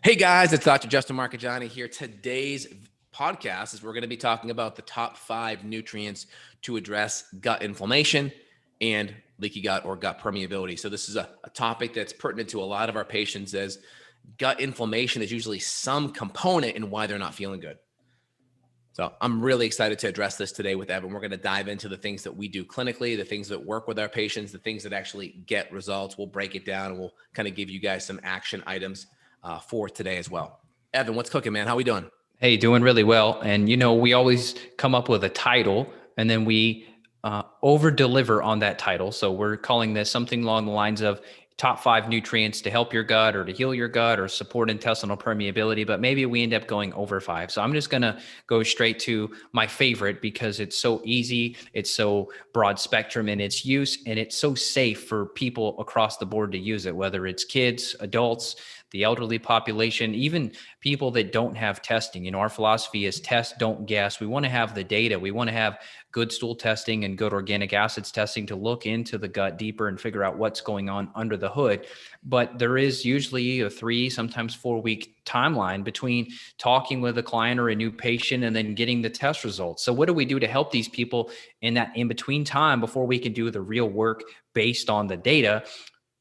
Hey guys, it's Dr. Justin Marcagiani here. Today's podcast is we're going to be talking about the top 5 nutrients to address gut inflammation and leaky gut or gut permeability. So this is a topic that's pertinent to a lot of our patients, as gut inflammation is usually some component in why they're not feeling good. So I'm really excited to address this today with Evan. We're going to dive into the things that we do clinically, the things that work with our patients, the things that actually get results. We'll break it down and we'll kind of give you guys some action items for today as well. Evan, what's cooking, man? How we doing? Hey, doing really well. And, we always come up with a title and then we over deliver on that title. So we're calling this something along the lines of top 5 nutrients to help your gut or to heal your gut or support intestinal permeability. But maybe we end up going over 5. So I'm just going to go straight to my favorite because it's so easy. It's so broad spectrum in its use, and it's so safe for people across the board to use it, whether it's kids, adults, the elderly population, even people that don't have testing. Our philosophy is test, don't guess. We want to have the data. We want to have good stool testing and good organic acids testing to look into the gut deeper and figure out what's going on under the hood. But there is usually a 3, sometimes 4-week timeline between talking with a client or a new patient and then getting the test results. So what do we do to help these people in that in-between time before we can do the real work based on the data?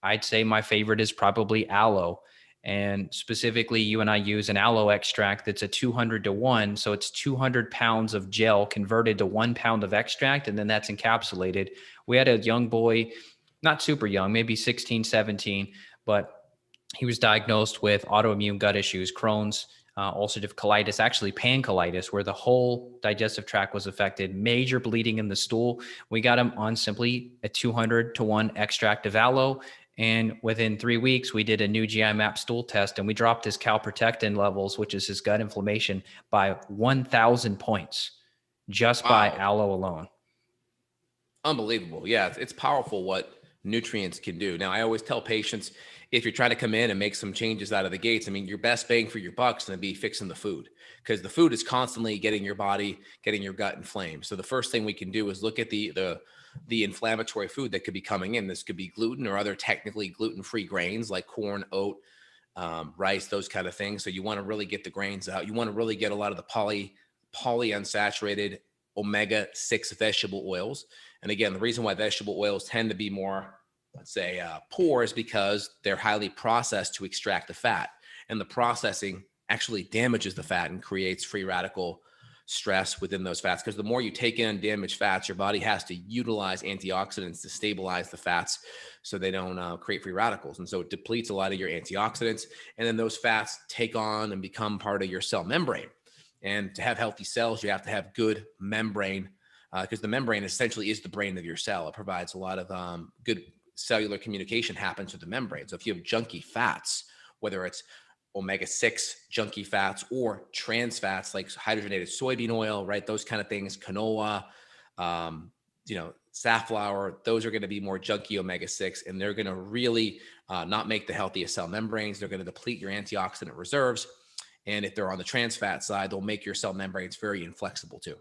I'd say my favorite is probably aloe. And specifically, you and I use an aloe extract that's a 200-to-1. So it's 200 pounds of gel converted to 1 pound of extract, and then that's encapsulated. We had a young boy, not super young, maybe 16, 17, but he was diagnosed with autoimmune gut issues, Crohn's, ulcerative colitis, actually pancolitis, where the whole digestive tract was affected, major bleeding in the stool. We got him on simply a 200-to-1 extract of aloe. And within 3 weeks, we did a new GI map stool test, and we dropped his calprotectin levels, which is his gut inflammation, by 1,000 points just by aloe alone. Unbelievable. Yeah, it's powerful what nutrients can do. Now, I always tell patients, if you're trying to come in and make some changes out of the gates, your best bang for your buck's going to be fixing the food, because the food is constantly getting your body, getting your gut inflamed. So the first thing we can do is look at the inflammatory food that could be coming in. This could be gluten or other technically gluten-free grains like corn, oat, rice, those kind of things. So you want to really get the grains out. You want to really get a lot of the polyunsaturated omega-6 vegetable oils. And again, the reason why vegetable oils tend to be more, let's say, poor is because they're highly processed to extract the fat. And the processing actually damages the fat and creates free radical stress within those fats, because the more you take in damaged fats, your body has to utilize antioxidants to stabilize the fats so they don't create free radicals. And so it depletes a lot of your antioxidants, and then those fats take on and become part of your cell membrane. And to have healthy cells, you have to have good membrane, because the membrane essentially is the brain of your cell. It provides a lot of good cellular communication happens with the membrane. So if you have junky fats, whether it's omega-6 junky fats or trans fats like hydrogenated soybean oil, right? Those kind of things, canola, safflower, those are going to be more junky omega-6, and they're going to really not make the healthiest cell membranes. They're going to deplete your antioxidant reserves. And if they're on the trans fat side, they'll make your cell membranes very inflexible too.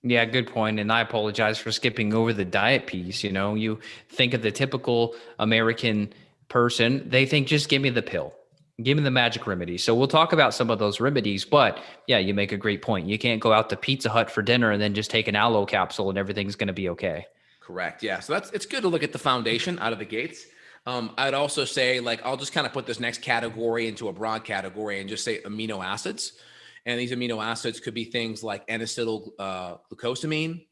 Yeah, good point. And I apologize for skipping over the diet piece. You think of the typical American person, they think, just give me the pill. Give me the magic remedy. So we'll talk about some of those remedies, but yeah, you make a great point. You can't go out to Pizza Hut for dinner and then just take an aloe capsule and everything's going to be okay. Correct. Yeah. So it's good to look at the foundation out of the gates. I'd also say, I'll just kind of put this next category into a broad category and just say amino acids. And these amino acids could be things like N-acetyl glucosamine,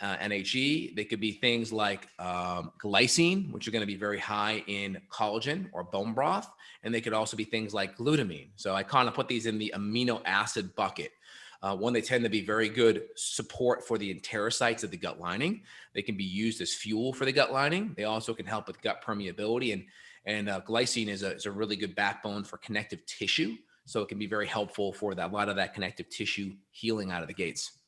NAG. They could be things like glycine, which are going to be very high in collagen or bone broth. And they could also be things like glutamine. So I kind of put these in the amino acid bucket. One, they tend to be very good support for the enterocytes of the gut lining. They can be used as fuel for the gut lining. They also can help with gut permeability. And glycine is a really good backbone for connective tissue. So it can be very helpful for a lot of that connective tissue healing out of the gates.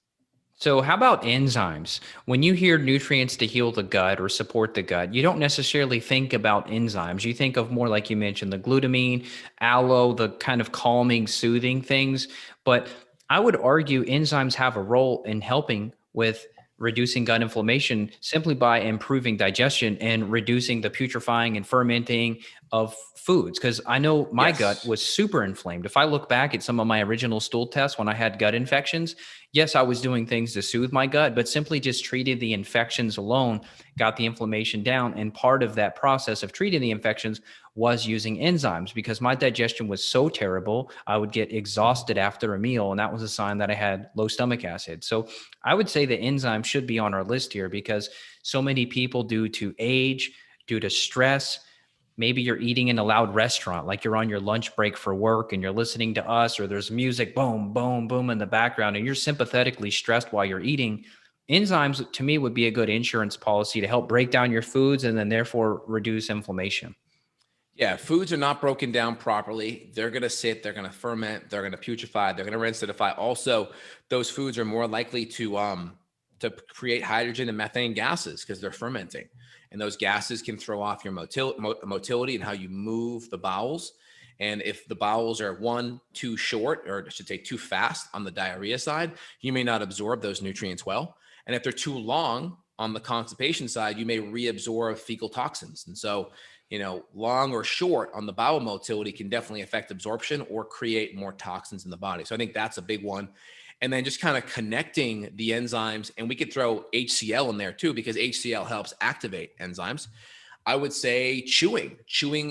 So how about enzymes? When you hear nutrients to heal the gut or support the gut, you don't necessarily think about enzymes. You think of more, like you mentioned, the glutamine, aloe, the kind of calming, soothing things. But I would argue enzymes have a role in helping with reducing gut inflammation simply by improving digestion and reducing the putrefying and fermenting of foods. Because I know my gut Yes. was super inflamed. If I look back at some of my original stool tests when I had gut infections, yes, I was doing things to soothe my gut, but simply just treated the infections alone, got the inflammation down. And part of that process of treating the infections was using enzymes because my digestion was so terrible. I would get exhausted after a meal, and that was a sign that I had low stomach acid. So I would say the enzymes should be on our list here because so many people, due to age, due to stress, maybe you're eating in a loud restaurant, like you're on your lunch break for work and you're listening to us, or there's music, boom, boom, boom in the background, and you're sympathetically stressed while you're eating. Enzymes, to me, would be a good insurance policy to help break down your foods and then therefore reduce inflammation. Yeah, foods are not broken down properly. They're going to sit, they're going to ferment, they're going to putrefy, they're going to rincidify. Also, those foods are more likely to create hydrogen and methane gases because they're fermenting. And those gases can throw off your motility and how you move the bowels. And if the bowels are one, too short, or I should say too fast on the diarrhea side, you may not absorb those nutrients well. And if they're too long on the constipation side, you may reabsorb fecal toxins. And so, long or short on the bowel motility can definitely affect absorption or create more toxins in the body. So I think that's a big one. And then just kind of connecting the enzymes, and we could throw HCl in there too, because HCl helps activate enzymes. I would say chewing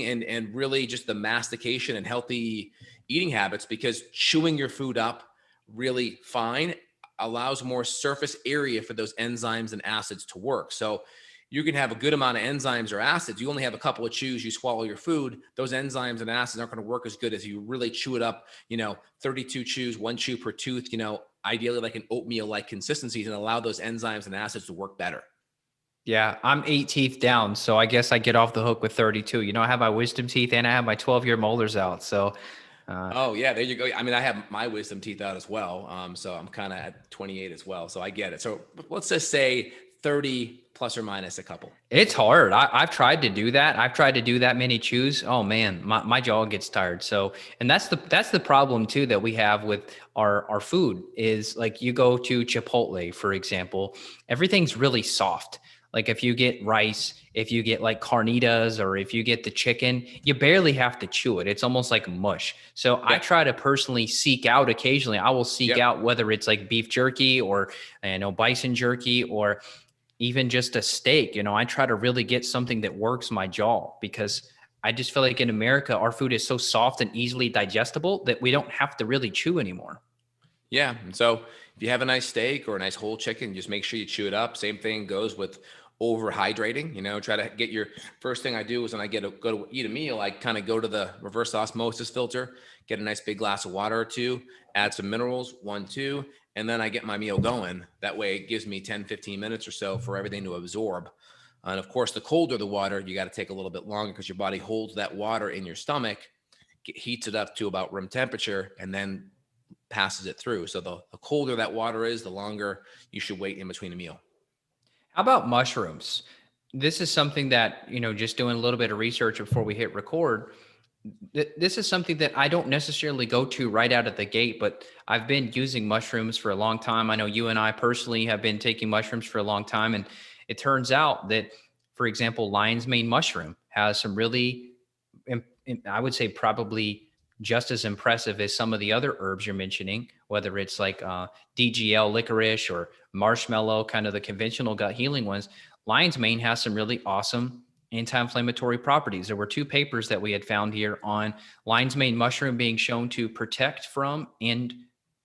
and really just the mastication and healthy eating habits, because chewing your food up really fine allows more surface area for those enzymes and acids to work. So you can have a good amount of enzymes or acids. You only have a couple of chews, you swallow your food. Those enzymes and acids aren't going to work as good as you really chew it up, 32 chews, one chew per tooth, ideally like an oatmeal like consistency, and allow those enzymes and acids to work better. Yeah, I'm 8 teeth down, so I guess I get off the hook with 32. I have my wisdom teeth and I have my 12-year molars out. So, uh, Oh yeah, there you go. I mean, I have my wisdom teeth out as well. So I'm kind of at 28 as well. So I get it. So let's just say 30 plus or minus a couple. it's hard. I've tried to do that. I've tried to do that many chews. Oh man, my jaw gets tired. So, and that's the problem too that we have with our food is like you go to Chipotle, for example, everything's really soft. Like if you get rice, if you get like carnitas, or if you get the chicken, you barely have to chew it. It's almost like mush. So I Yep. try to personally seek out occasionally. I will seek Yep. out whether it's like beef jerky or bison jerky or even just a steak. I try to really get something that works my jaw because I just feel like in America, our food is so soft and easily digestible that we don't have to really chew anymore. Yeah. And so if you have a nice steak or a nice whole chicken, just make sure you chew it up. Same thing goes with overhydrating. Try to get your first thing I do is when I go to eat a meal, I kind of go to the reverse osmosis filter, get a nice big glass of water or two, add some minerals, one, two, and then I get my meal going. That way it gives me 10, 15 minutes or so for everything to absorb. And of course, the colder the water, you got to take a little bit longer because your body holds that water in your stomach, heats it up to about room temperature, and then passes it through. So the colder that water is, the longer you should wait in between a meal. How about mushrooms? This is something that, just doing a little bit of research before we hit record, this is something that I don't necessarily go to right out of the gate, but I've been using mushrooms for a long time. I know you and I personally have been taking mushrooms for a long time. And it turns out that, for example, lion's mane mushroom has some really, I would say, probably just as impressive as some of the other herbs you're mentioning, whether it's like DGL licorice or marshmallow, kind of the conventional gut healing ones. Lion's mane has some really awesome anti-inflammatory properties. There were two papers that we had found here on lion's mane mushroom being shown to protect from and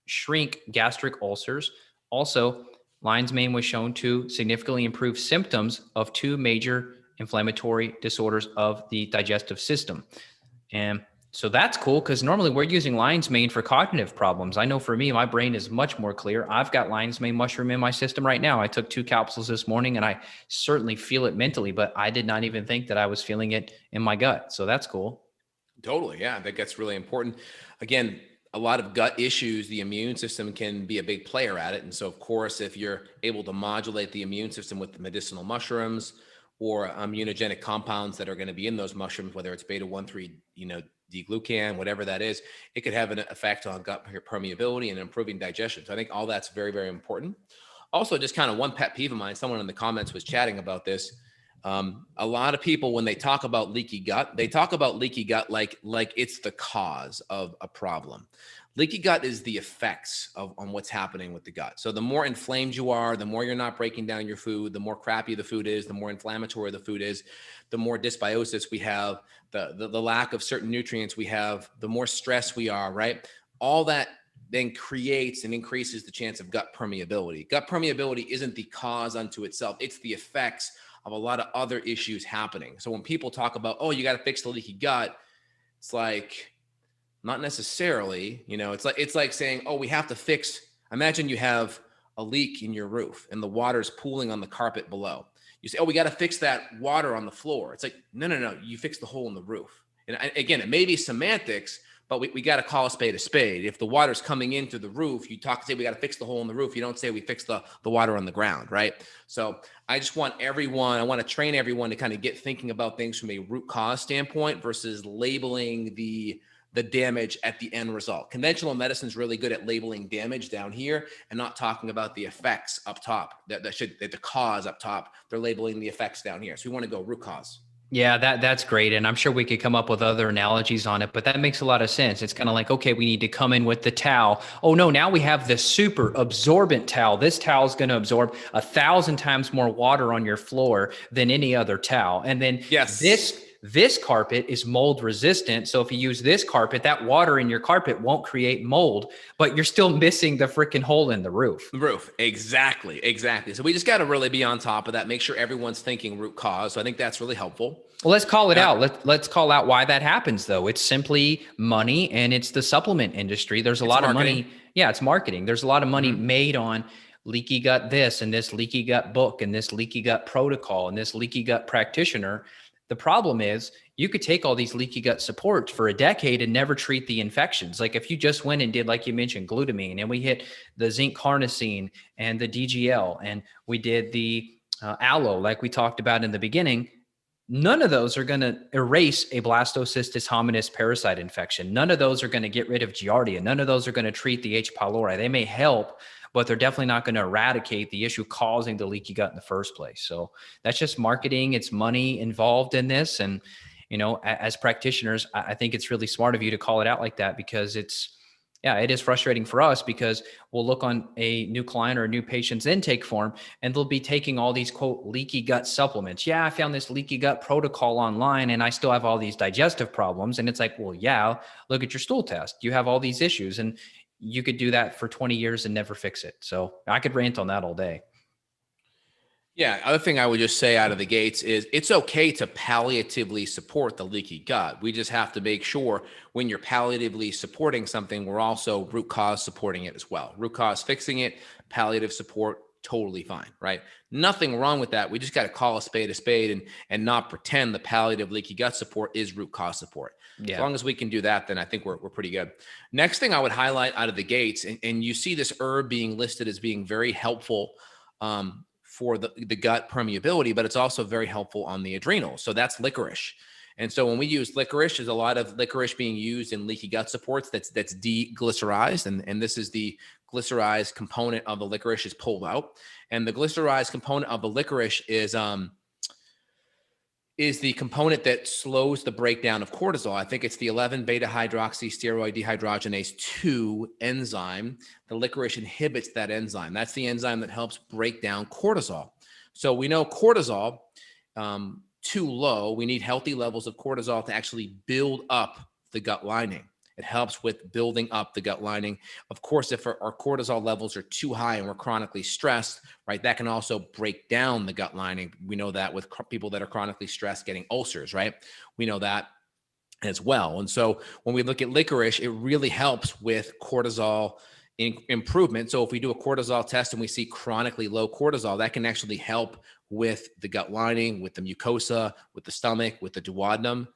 shrink gastric ulcers. Also, lion's mane was shown to significantly improve symptoms of two major inflammatory disorders of the digestive system. And so that's cool because normally we're using lion's mane for cognitive problems. I know for me, my brain is much more clear. I've got lion's mane mushroom in my system right now. I took 2 capsules this morning and I certainly feel it mentally, but I did not even think that I was feeling it in my gut. So that's cool. Totally. Yeah. I think that's really important. Again, a lot of gut issues, the immune system can be a big player at it. And so, of course, if you're able to modulate the immune system with the medicinal mushrooms or immunogenic compounds that are going to be in those mushrooms, whether it's beta 1,3, D-glucan, whatever that is, it could have an effect on gut permeability and improving digestion. So I think all that's very, very important. Also, just kind of one pet peeve of mine, someone in the comments was chatting about this. A lot of people, when they talk about leaky gut, they talk about leaky gut like it's the cause of a problem. Leaky gut is the effects of on what's happening with the gut. So the more inflamed you are, the more you're not breaking down your food, the more crappy the food is, the more inflammatory the food is, the more dysbiosis we have, the lack of certain nutrients we have, the more stress we are, right? All that then creates and increases the chance of gut permeability. Gut permeability isn't the cause unto itself. It's the effects of a lot of other issues happening. So when people talk about, oh, you got to fix the leaky gut, it's like, not necessarily, it's like saying, oh, we have to fix, imagine you have a leak in your roof and the water's pooling on the carpet below. You say, oh, we got to fix that water on the floor. It's like, no, you fix the hole in the roof. And again, it may be semantics, but we got to call a spade a spade. If the water's coming in through the roof, you say we got to fix the hole in the roof. You don't say we fix the water on the ground, right? So I just want I want to train everyone to kind of get thinking about things from a root cause standpoint versus labeling the damage at the end result. Conventional medicine is really good at labeling damage down here and not talking about the effects up top. The cause up top. They're labeling the effects down here. So we want to go root cause. Yeah, that's great. And I'm sure we could come up with other analogies on it, but that makes a lot of sense. It's kind of like, okay, we need to come in with the towel. Oh no, now we have the super absorbent towel. This towel is going to absorb 1,000 times more water on your floor than any other towel. And then yes, this carpet is mold resistant. So if you use this carpet, that water in your carpet won't create mold, but you're still missing the freaking hole in the roof. Exactly. So we just got to really be on top of that. Make sure everyone's thinking root cause. So I think that's really helpful. Well, let's call it out. Let's call out why that happens, though. It's simply money, and it's the supplement industry. There's a lot of money. Yeah, it's marketing. There's a lot of money made on leaky gut this and this leaky gut book and this leaky gut protocol and this leaky gut practitioner. The problem is you could take all these leaky gut supports for a decade and never treat the infections. Like if you just went and did, like you mentioned, glutamine, and we hit the zinc carnosine and the DGL, and we did the aloe, like we talked about in the beginning, none of those are going to erase a blastocystis hominis parasite infection. None of those are going to get rid of Giardia. None of those are going to treat the H. pylori. They may help, but they're definitely not going to eradicate the issue causing the leaky gut in the first place. So that's just marketing. It's money involved in this. And, as practitioners, I think it's really smart of you to call it out like that, because it is frustrating for us, because we'll look on a new client or a new patient's intake form and they'll be taking all these quote leaky gut supplements. Yeah, I found this leaky gut protocol online and I still have all these digestive problems. And it's like, well, yeah, look at your stool test. You have all these issues, and you could do that for 20 years and never fix it. So I could rant on that all day. Yeah. Other thing I would just say out of the gates is it's okay to palliatively support the leaky gut. We just have to make sure when you're palliatively supporting something, we're also root cause supporting it as well. Root cause fixing it, palliative support, totally fine, right? Nothing wrong with that. We just got to call a spade and not pretend the palliative leaky gut support is root cause support. Yeah. As long as we can do that, then I think we're pretty good. Next thing I would highlight out of the gates, and you see this herb being listed as being very helpful for the gut permeability, but it's also very helpful on the adrenals. So that's licorice. And so when we use licorice, there's a lot of licorice being used in leaky gut supports that's deglycerized. And this is the glycerized component of the licorice is pulled out. And the glycerized component of the licorice is the component that slows the breakdown of cortisol. I think it's the 11-beta-hydroxysteroid dehydrogenase 2 enzyme. The licorice inhibits that enzyme. That's the enzyme that helps break down cortisol. So we know cortisol, too low, we need healthy levels of cortisol to actually build up the gut lining. It helps with building up the gut lining. Of course, if our cortisol levels are too high and we're chronically stressed, right, that can also break down the gut lining. We know that with people that are chronically stressed getting ulcers, right? We know that as well. And so when we look at licorice, it really helps with cortisol improvement. So if we do a cortisol test and we see chronically low cortisol, that can actually help with the gut lining, with the mucosa, with the stomach, with the duodenum.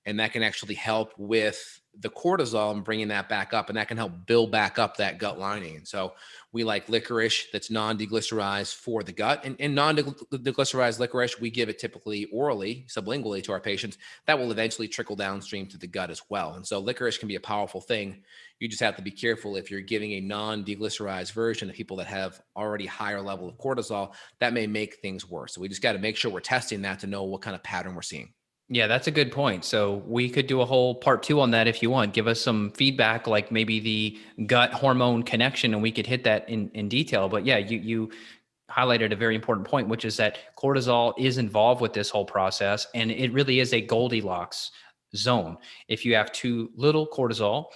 And that can actually help with the cortisol and bringing that back up, and that can help build back up that gut lining. And so we like licorice that's non-deglycerized for the gut, and non-deglycerized licorice, we give it typically orally, sublingually to our patients. That will eventually trickle downstream to the gut as well. And so licorice can be a powerful thing. You just have to be careful if you're giving a non-deglycerized version to people that have already higher level of cortisol, that may make things worse. So we just got to make sure we're testing that to know what kind of pattern we're seeing. Yeah, that's a good point. So we could do a whole part two on that if you want. Give us some feedback, like maybe the gut hormone connection, and we could hit that in detail. But yeah, you highlighted a very important point, which is that cortisol is involved with this whole process, and it really is a Goldilocks zone. If you have too little cortisol,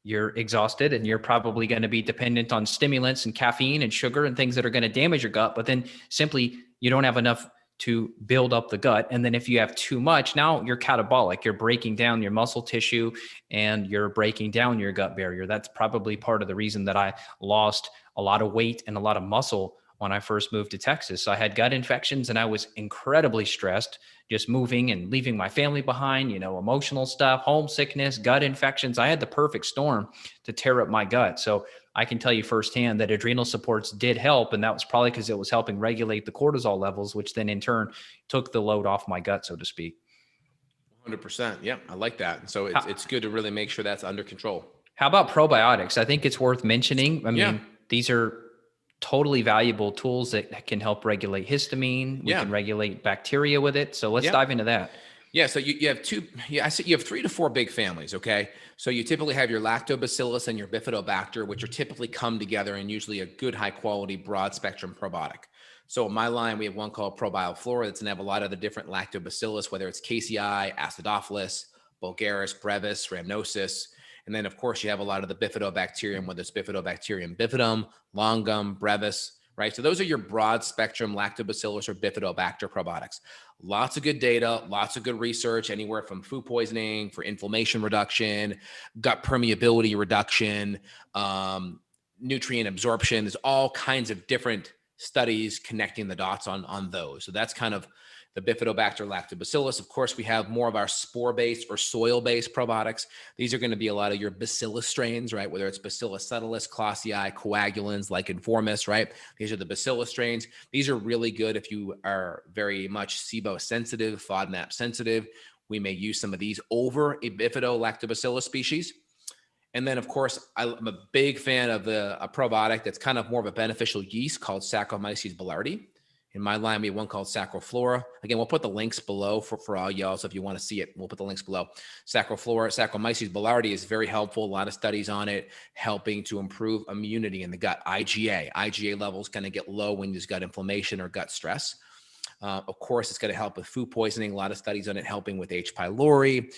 you're exhausted and you're probably going to be dependent on stimulants and caffeine and sugar and things that are going to damage your gut. But then simply you don't have enough to build up the gut. And then if you have too much, now you're catabolic, you're breaking down your muscle tissue and you're breaking down your gut barrier. That's probably part of the reason that I lost a lot of weight and a lot of muscle when I first moved to Texas. So I had gut infections and I was incredibly stressed, just moving and leaving my family behind, emotional stuff, homesickness, gut infections. I had the perfect storm to tear up my gut. So I can tell you firsthand that adrenal supports did help. And that was probably because it was helping regulate the cortisol levels, which then in turn took the load off my gut, so to speak. 100%. Yeah, I like that. So it's good to really make sure that's under control. How about probiotics? I think it's worth mentioning. I mean, these are totally valuable tools that can help regulate histamine. We can regulate bacteria with it. So let's dive into that. Yeah, so you have I said you have 3 to 4 big families, okay? So you typically have your lactobacillus and your bifidobacter, which are typically come together in usually a good, high quality, broad spectrum probiotic. So in my line, we have one called Probioflora that's going to have a lot of the different lactobacillus, whether it's KCI, Acidophilus, Bulgaris, Brevis, Rhamnosus. And then, of course, you have a lot of the bifidobacterium, whether it's Bifidobacterium bifidum, longum, brevis, right? So those are your broad spectrum lactobacillus or bifidobacter probiotics. Lots of good data, lots of good research, anywhere from food poisoning for inflammation reduction, gut permeability reduction, nutrient absorption. There's all kinds of different studies connecting the dots on those. So that's kind of the Bifidobacter lactobacillus. Of course, we have more of our spore-based or soil-based probiotics. These are going to be a lot of your bacillus strains, right? Whether it's Bacillus subtilis, Clausii, coagulans, like Informis, right? These are the bacillus strains. These are really good if you are very much SIBO sensitive, FODMAP sensitive. We may use some of these over a Bifidolactobacillus species. And then, of course, I'm a big fan of a probiotic that's kind of more of a beneficial yeast called Saccharomyces boulardii. In my line, we have one called Sacroflora. Again, we'll put the links below for all y'all. So if you want to see it, we'll put the links below. Sacroflora, Saccharomyces boulardii is very helpful. A lot of studies on it, helping to improve immunity in the gut. IgA levels kind of get low when there's gut inflammation or gut stress. Of course, it's going to help with food poisoning. A lot of studies on it helping with H. pylori,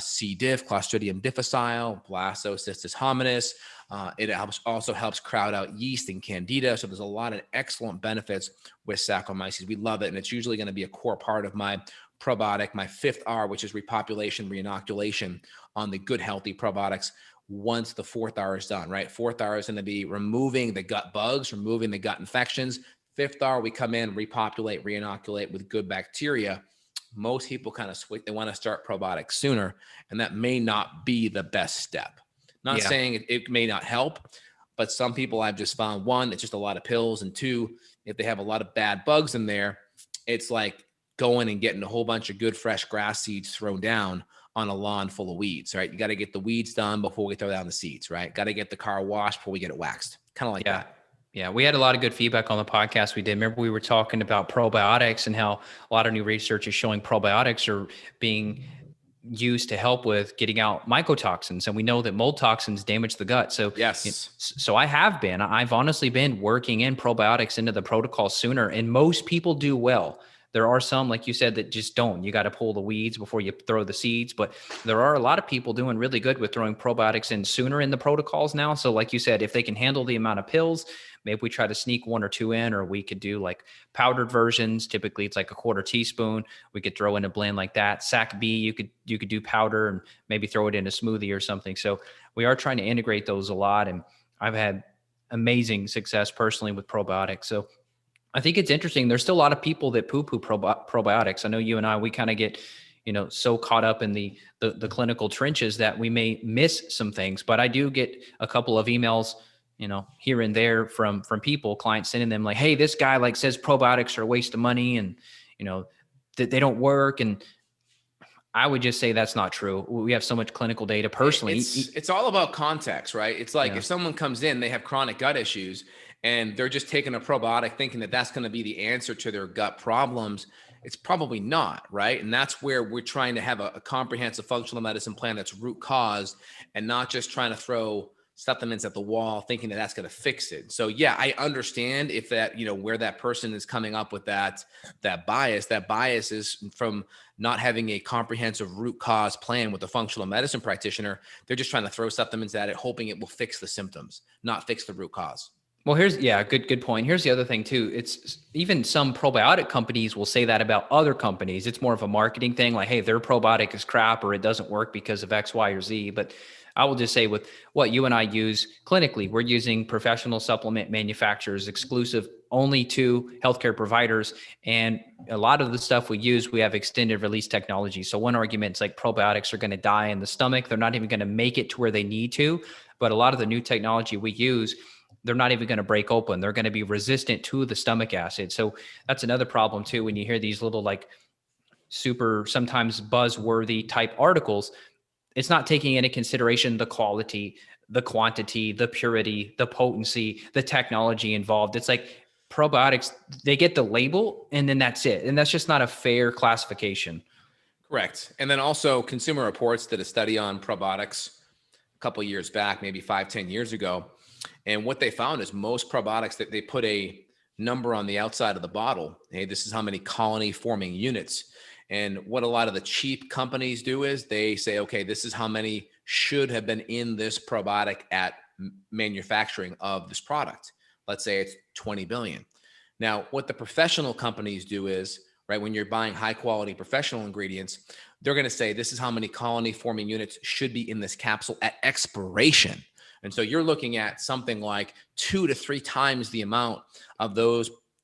C. diff, Clostridium difficile, Blastocystis hominis. It also helps crowd out yeast and candida. So there's a lot of excellent benefits with Saccharomyces. We love it. And it's usually going to be a core part of my probiotic, my 5th R, which is repopulation, reinoculation on the good, healthy probiotics. Once the 4th R is done, right? 4th R is going to be removing the gut bugs, removing the gut infections. 5th R, we come in, repopulate, reinoculate with good bacteria. Most people kind of switch. They want to start probiotics sooner, and that may not be the best step. Not saying it may not help, but some people I've just found, one, it's just a lot of pills, and 2, if they have a lot of bad bugs in there, it's like going and getting a whole bunch of good fresh grass seeds thrown down on a lawn full of weeds, right? You got to get the weeds done before we throw down the seeds, right? Got to get the car washed before we get it waxed. Kind of like that. Yeah, we had a lot of good feedback on the podcast we did. Remember, we were talking about probiotics and how a lot of new research is showing probiotics are being used to help with getting out mycotoxins. And we know that mold toxins damage the gut. So yes. So I've honestly been working in probiotics into the protocol sooner, and most people do well. There are some, like you said, that just don't. You got to pull the weeds before you throw the seeds. But there are a lot of people doing really good with throwing probiotics in sooner in the protocols now. So like you said, if they can handle the amount of pills, maybe we try to sneak 1 or 2 in, or we could do like powdered versions. Typically it's like a 1/4 teaspoon. We could throw in a blend like that. Sac B, you could do powder and maybe throw it in a smoothie or something. So we are trying to integrate those a lot. And I've had amazing success personally with probiotics. So I think it's interesting. There's still a lot of people that poo-poo probiotics. I know you and I, we kind of get so caught up in the clinical trenches that we may miss some things. But I do get a couple of emails, here and there from people, clients sending them like, hey, this guy like says probiotics are a waste of money, and that they don't work. And I would just say that's not true. We have so much clinical data personally. It's all about context, right? It's like, Yeah. if someone comes in, they have chronic gut issues, and they're just taking a probiotic thinking that that's going to be the answer to their gut problems. It's probably not, right? And that's where we're trying to have a comprehensive functional medicine plan that's root caused, and not just trying to throw supplements at the wall thinking that that's going to fix it. So yeah, I understand if that, where that person is coming up with that bias is from not having a comprehensive root cause plan with a functional medicine practitioner. They're just trying to throw supplements at it, hoping it will fix the symptoms, not fix the root cause. Well, good point. Here's the other thing too. It's even some probiotic companies will say that about other companies. It's more of a marketing thing, like, hey, their probiotic is crap, or it doesn't work because of X, Y, or Z. But I will just say, with what you and I use clinically, we're using professional supplement manufacturers, exclusive only to healthcare providers. And a lot of the stuff we use, we have extended release technology. So one argument is like probiotics are going to die in the stomach. They're not even going to make it to where they need to. But a lot of the new technology we use, they're not even going to break open. They're going to be resistant to the stomach acid. So that's another problem too. When you hear these little like super, sometimes buzzworthy type articles, it's not taking into consideration the quality, the quantity, the purity, the potency, the technology involved. It's like probiotics, they get the label and then that's it. And that's just not a fair classification. Correct. And then also, Consumer Reports did a study on probiotics a couple of years back, maybe 5-10 years ago. And what they found is most probiotics, that they put a number on the outside of the bottle. Hey, this is how many colony forming units. And what a lot of the cheap companies do is they say, okay, this is how many should have been in this probiotic at manufacturing of this product. Let's say it's 20 billion. Now, what the professional companies do is, right, when you're buying high quality professional ingredients, they're going to say, this is how many colony forming units should be in this capsule at expiration. And so you're looking at something like 2 to 3 times the amount of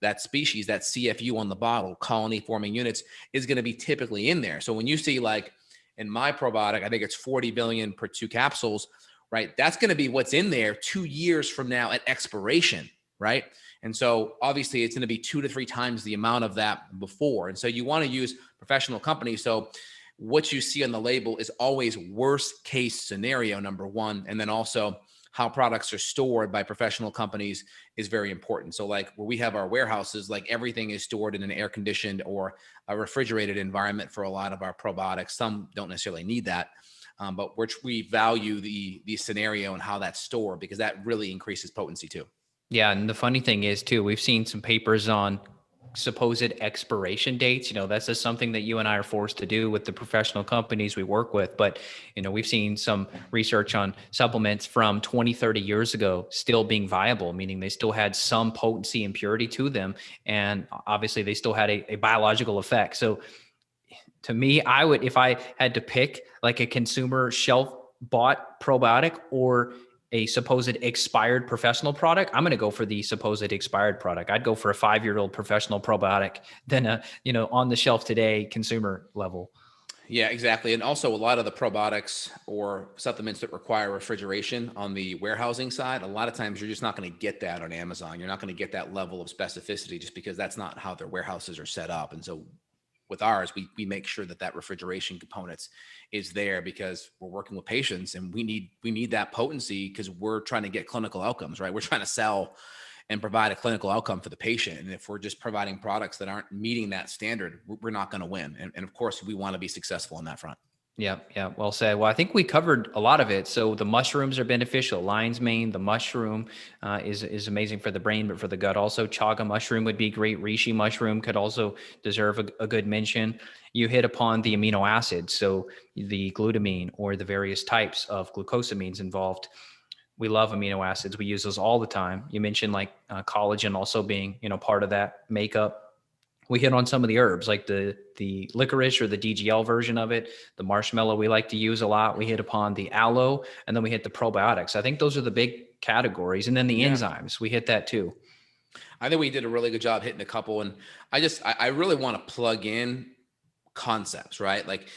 that species, that CFU on the bottle, colony forming units, is going to be typically in there. So when you see, like in my probiotic, I think it's 40 billion per 2 capsules, right? That's going to be what's in there 2 years from now at expiration, right? And so obviously it's going to be 2 to 3 times the amount of that before. And so you want to use professional companies. So what you see on the label is always worst case scenario, number one. And then also how products are stored by professional companies is very important. So like where we have our warehouses, like everything is stored in an air conditioned or a refrigerated environment for a lot of our probiotics. Some don't necessarily need that, but we value the scenario and how that's stored, because that really increases potency too. Yeah. And the funny thing is too, we've seen some papers on supposed expiration dates. That's just something that you and I are forced to do with the professional companies we work with. But, we've seen some research on supplements from 20, 30 years ago still being viable, meaning they still had some potency and purity to them. And obviously they still had a biological effect. So to me, I would, if I had to pick like a consumer shelf bought probiotic or a supposed expired professional product, I'm going to go for the supposed expired product. I'd go for a 5-year-old professional probiotic than a, on the shelf today consumer level. Yeah, exactly. And also a lot of the probiotics or supplements that require refrigeration on the warehousing side, a lot of times you're just not going to get that on Amazon. You're not going to get that level of specificity just because that's not how their warehouses are set up. And so with ours, we make sure that refrigeration components is there, because we're working with patients and we need that potency, because we're trying to get clinical outcomes, right? We're trying to sell and provide a clinical outcome for the patient. And if we're just providing products that aren't meeting that standard, we're not going to win. And of course, we want to be successful on that front. Yeah. Yeah. Well said. Well, I think we covered a lot of it. So the mushrooms are beneficial. Lion's mane, the mushroom is amazing for the brain, but for the gut also. Chaga mushroom would be great. Reishi mushroom could also deserve a good mention. You hit upon the amino acids. So the glutamine or the various types of glucosamines involved. We love amino acids. We use those all the time. You mentioned like collagen also being, part of that makeup. We hit on some of the herbs like the licorice or the DGL version of it, the marshmallow we like to use a lot. We hit upon the aloe, and then we hit the probiotics. I think those are the big categories. And then the enzymes, we hit that too. I think we did a really good job hitting a couple. And I really want to plug in concepts, right? Like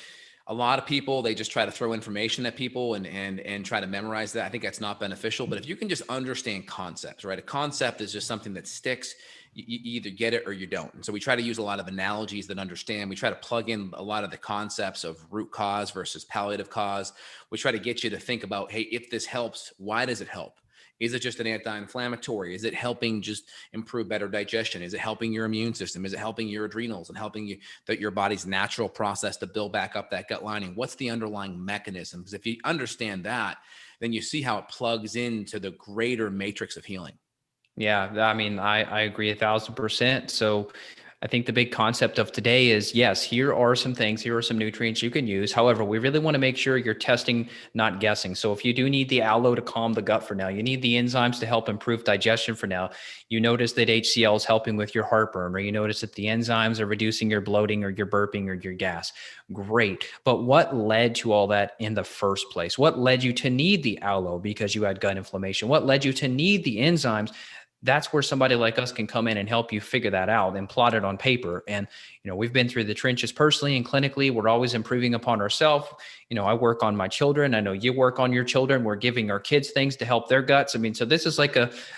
a lot of people, they just try to throw information at people and try to memorize that. I think that's not beneficial. But if you can just understand concepts, right? A concept is just something that sticks. You either get it or you don't. And so we try to use a lot of analogies that understand. We try to plug in a lot of the concepts of root cause versus palliative cause. We try to get you to think about, hey, if this helps, why does it help? Is it just an anti-inflammatory? Is it helping just improve better digestion? Is it helping your immune system? Is it helping your adrenals and helping you that your body's natural process to build back up that gut lining? What's the underlying mechanism? Because if you understand that, then you see how it plugs into the greater matrix of healing. Yeah, I mean, I agree 1,000%. So I think the big concept of today is, yes, here are some things, here are some nutrients you can use. However, we really want to make sure you're testing, not guessing. So if you do need the aloe to calm the gut for now, you need the enzymes to help improve digestion for now, you notice that HCl is helping with your heartburn, or you notice that the enzymes are reducing your bloating or your burping or your gas. Great. But what led to all that in the first place? What led you to need the aloe because you had gut inflammation? What led you to need the enzymes? That's where somebody like us can come in and help you figure that out and plot it on paper. And, we've been through the trenches personally and clinically. We're always improving upon ourselves. I work on my children. I know you work on your children. We're giving our kids things to help their guts. I mean, so this is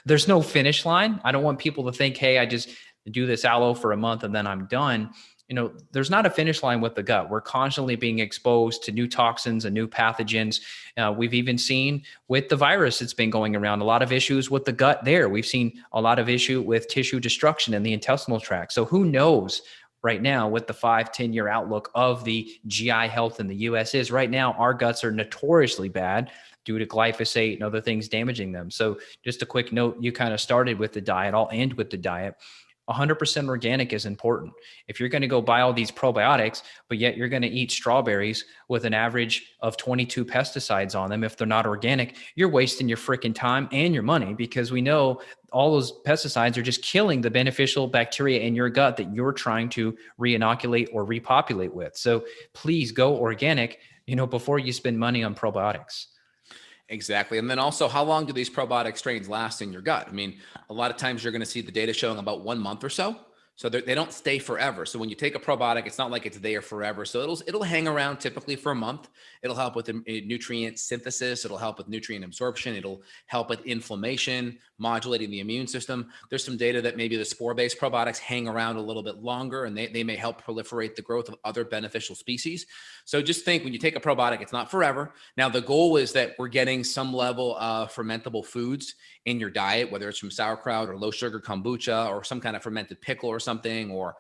there's no finish line. I don't want people to think, hey, I just do this aloe for a month and then I'm done. There's not a finish line with the gut. We're constantly being exposed to new toxins and new pathogens. We've even seen with the virus that's been going around, a lot of issues with the gut there. We've seen a lot of issue with tissue destruction in the intestinal tract. So who knows right now what the 5-10 year outlook of the GI health in the US is. Right now, our guts are notoriously bad due to glyphosate and other things damaging them. So just a quick note, you kind of started with the diet. I'll end with the diet. 100% organic is important. If you're going to go buy all these probiotics, but yet you're going to eat strawberries with an average of 22 pesticides on them, if they're not organic, you're wasting your freaking time and your money, because we know all those pesticides are just killing the beneficial bacteria in your gut that you're trying to re-inoculate or repopulate with. So please go organic, before you spend money on probiotics. Exactly. And then also, how long do these probiotic strains last in your gut? I mean, a lot of times you're going to see the data showing about 1 month or so. So they don't stay forever. So when you take a probiotic, it's not like it's there forever. So it'll hang around typically for a month. It'll help with nutrient synthesis. It'll help with nutrient absorption. It'll help with inflammation, modulating the immune system. There's some data that maybe the spore-based probiotics hang around a little bit longer, and they may help proliferate the growth of other beneficial species. So just think, when you take a probiotic, it's not forever. Now, the goal is that we're getting some level of fermentable foods in your diet, whether it's from sauerkraut or low sugar kombucha or some kind of fermented pickle or something, or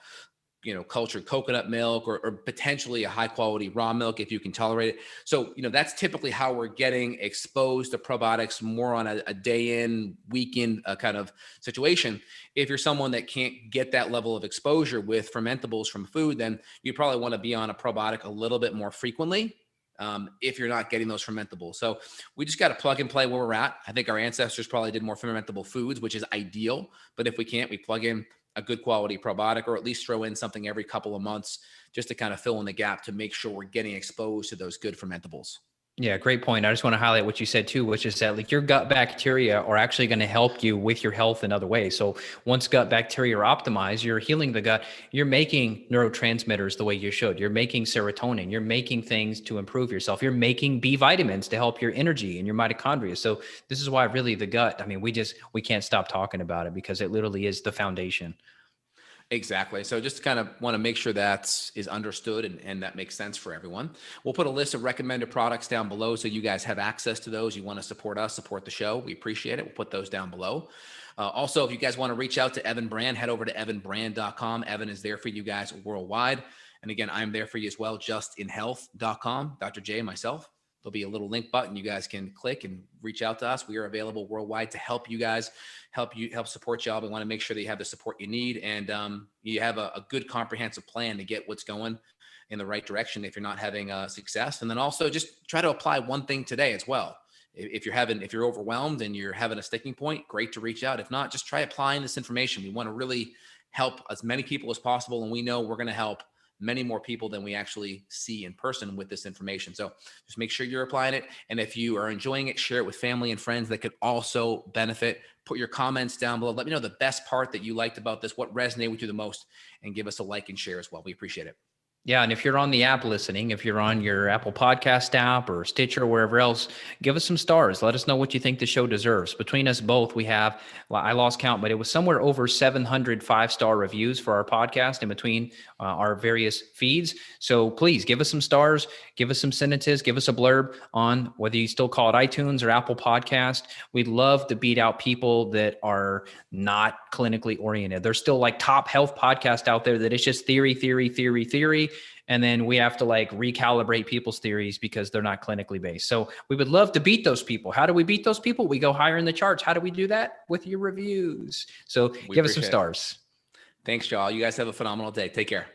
cultured coconut milk, or potentially a high quality raw milk if you can tolerate it. So that's typically how we're getting exposed to probiotics, more on a day in, weekend kind of situation. If you're someone that can't get that level of exposure with fermentables from food, then you probably want to be on a probiotic a little bit more frequently. If you're not getting those fermentables. So we just got to plug and play where we're at. I think our ancestors probably did more fermentable foods, which is ideal. But if we can't, we plug in a good quality probiotic, or at least throw in something every couple of months just to kind of fill in the gap to make sure we're getting exposed to those good fermentables. Yeah, great point. I just want to highlight what you said too, which is that your gut bacteria are actually going to help you with your health in other ways. So once gut bacteria are optimized, you're healing the gut, you're making neurotransmitters the way you should. You're making serotonin, you're making things to improve yourself. You're making B vitamins to help your energy and your mitochondria. So this is why really the gut, I mean, we can't stop talking about it because it literally is the foundation. Exactly. So just kind of want to make sure that is understood and that makes sense for everyone. We'll put a list of recommended products down below so you guys have access to those. You want to support us, support the show. We appreciate it. We'll put those down below. Also, if you guys want to reach out to Evan Brand, head over to evanbrand.com. Evan is there for you guys worldwide. And again, I'm there for you as well, justinhealth.com, Dr. J, myself. There'll be a little link button you guys can click and reach out to us. We are available worldwide to help you guys, help support y'all. We want to make sure that you have the support you need, and you have a good comprehensive plan to get what's going in the right direction if you're not having success. And then also just try to apply one thing today as well. If you're overwhelmed and you're having a sticking point, great to reach out. If not, just try applying this information. We want to really help as many people as possible, and we know we're going to help many more people than we actually see in person with this information. So just make sure you're applying it. And if you are enjoying it, share it with family and friends that could also benefit. Put your comments down below. Let me know the best part that you liked about this, what resonated with you the most, and give us a like and share as well. We appreciate it. Yeah. And if you're on the app listening, if you're on your Apple Podcast app or Stitcher or wherever else, give us some stars. Let us know what you think the show deserves. Between us both, we have, well, I lost count, but it was somewhere over 700 5-star reviews for our podcast in between our various feeds. So please give us some stars, give us some sentences, give us a blurb on whether you still call it iTunes or Apple Podcast. We'd love to beat out people that are not clinically oriented. There's still like top health podcast out there that it's just theory, theory, theory, theory. And then we have to like recalibrate people's theories because they're not clinically based. So we would love to beat those people. How do we beat those people? We go higher in the charts. How do we do that? With your reviews. So We give us some appreciate it. stars. Thanks, y'all. You guys have a phenomenal day. Take care.